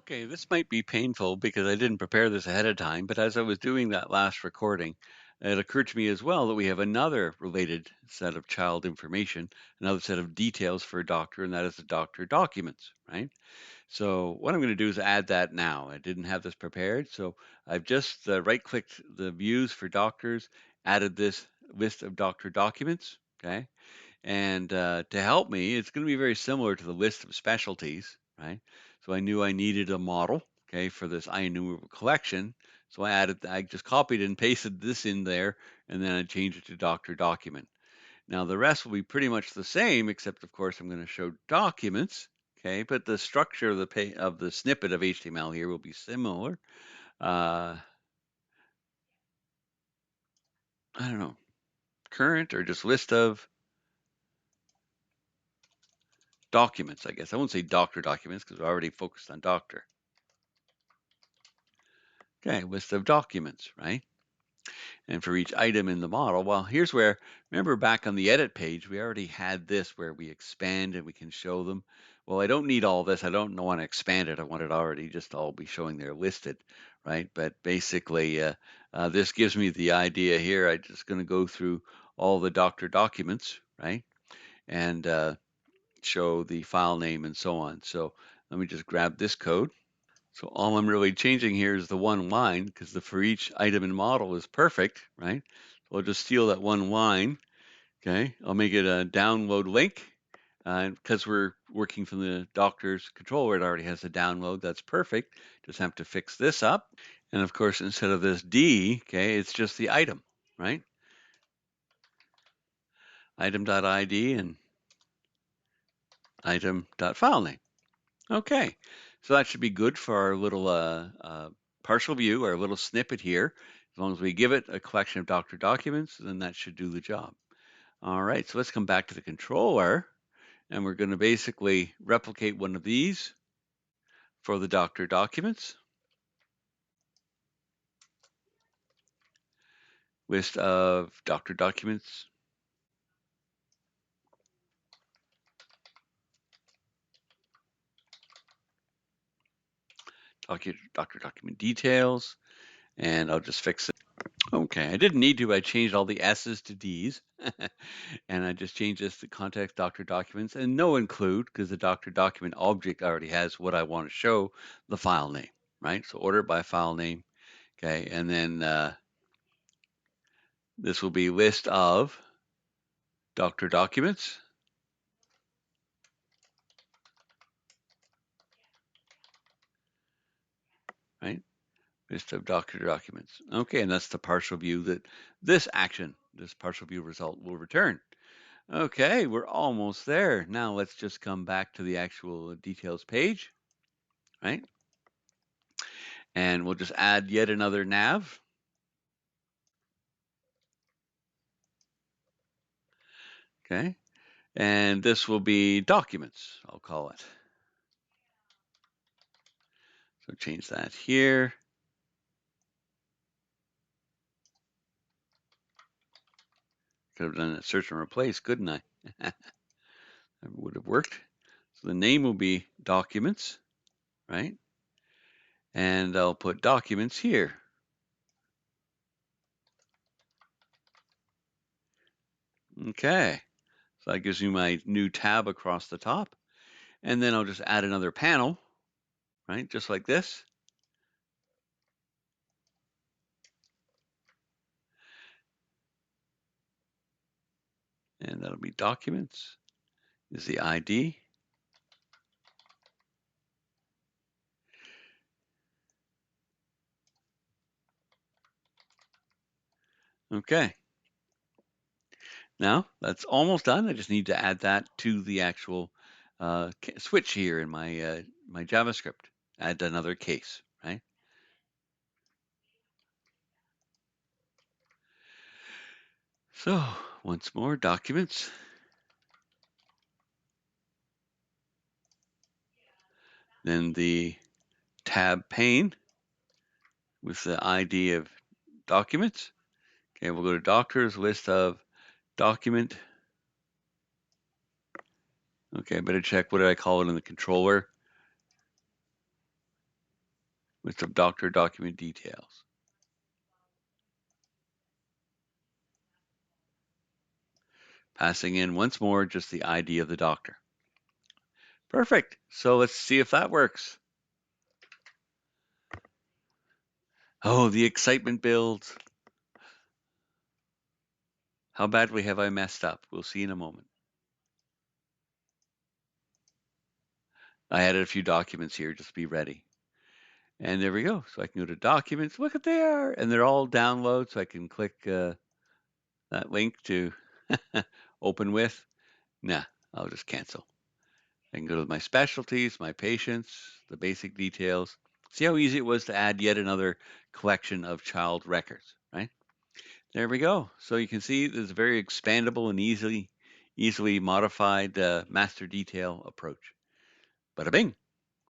Okay, this might be painful because I didn't prepare this ahead of time, but as I was doing that last recording, it occurred to me as well that we have another related set of child information, another set of details for a doctor, and that is the doctor documents, right? So what I'm going to do is add that now. I didn't have this prepared, so I've just right-clicked the views for doctors, added this list of doctor documents, okay? And to help me, it's going to be very similar to the list of specialties, right? So I knew I needed a model, okay, for this IEnumerable collection. So I just copied and pasted this in there, and then I changed it to doctor document. Now the rest will be pretty much the same, except of course I'm going to show documents, okay, but the structure of the snippet of HTML here will be similar. I don't know, current or just list of documents, I guess. I won't say doctor documents because we're already focused on doctor. Okay, list of documents, right? And for each item in the model, well, here's where, remember back on the edit page, we already had this where we expand and we can show them. Well, I don't need all this. I don't want to expand it. I want it already just all be showing there listed, right? But basically, this gives me the idea here. I'm just going to go through all the doctor documents, right? And show the file name and so on. So let me just grab this code. So all I'm really changing here is the one line because the for each item and model is perfect, right? So I'll just steal that one line, okay? I'll make it a download link because we're working from the doctor's controller, it already has a download. That's perfect. Just have to fix this up. And of course, instead of this D, okay, it's just the item, right? Item.id and item.filename. Okay, so that should be good for our little partial view, our little snippet here. As long as we give it a collection of doctor documents, then that should do the job. All right, so let's come back to the controller, and we're going to basically replicate one of these for the doctor documents. List of doctor documents. Doctor document details, and I'll just fix it. Okay, I didn't need to. I changed all the S's to D's, and I just changed this to context doctor documents and no include because the doctor document object already has what I want to show, the file name, right? So order by file name, okay, and then this will be list of doctor documents, right? List of doctor documents. Okay, and that's the partial view that this partial view result will return. Okay, we're almost there. Now let's just come back to the actual details page, right? And we'll just add yet another nav. Okay, and this will be documents, I'll call it. So change that here. Could have done a search and replace, couldn't I? That would have worked. So the name will be documents, right? And I'll put documents here. Okay, so that gives me my new tab across the top. And then I'll just add another panel, right? Just like this. And that'll be documents is the ID. Okay. Now that's almost done. I just need to add that to the actual switch here in my my JavaScript. Add another case, right? So once more, documents. Then the tab pane with the ID of documents. Okay, we'll go to doctors, list of document. Okay, I better check what did I call it in the controller. with some doctor document details. Passing in once more just the ID of the doctor. Perfect. So let's see if that works. Oh, the excitement builds. How badly have I messed up? We'll see in a moment. I added a few documents here, just be ready. And there we go. So I can go to documents, look at there, and they're all download. So I can click that link to open with. Nah, I'll just cancel. I can go to my specialties, my patients, the basic details. See how easy it was to add yet another collection of child records, right? There we go. So you can see there's a very expandable and easily modified master detail approach. Bada bing.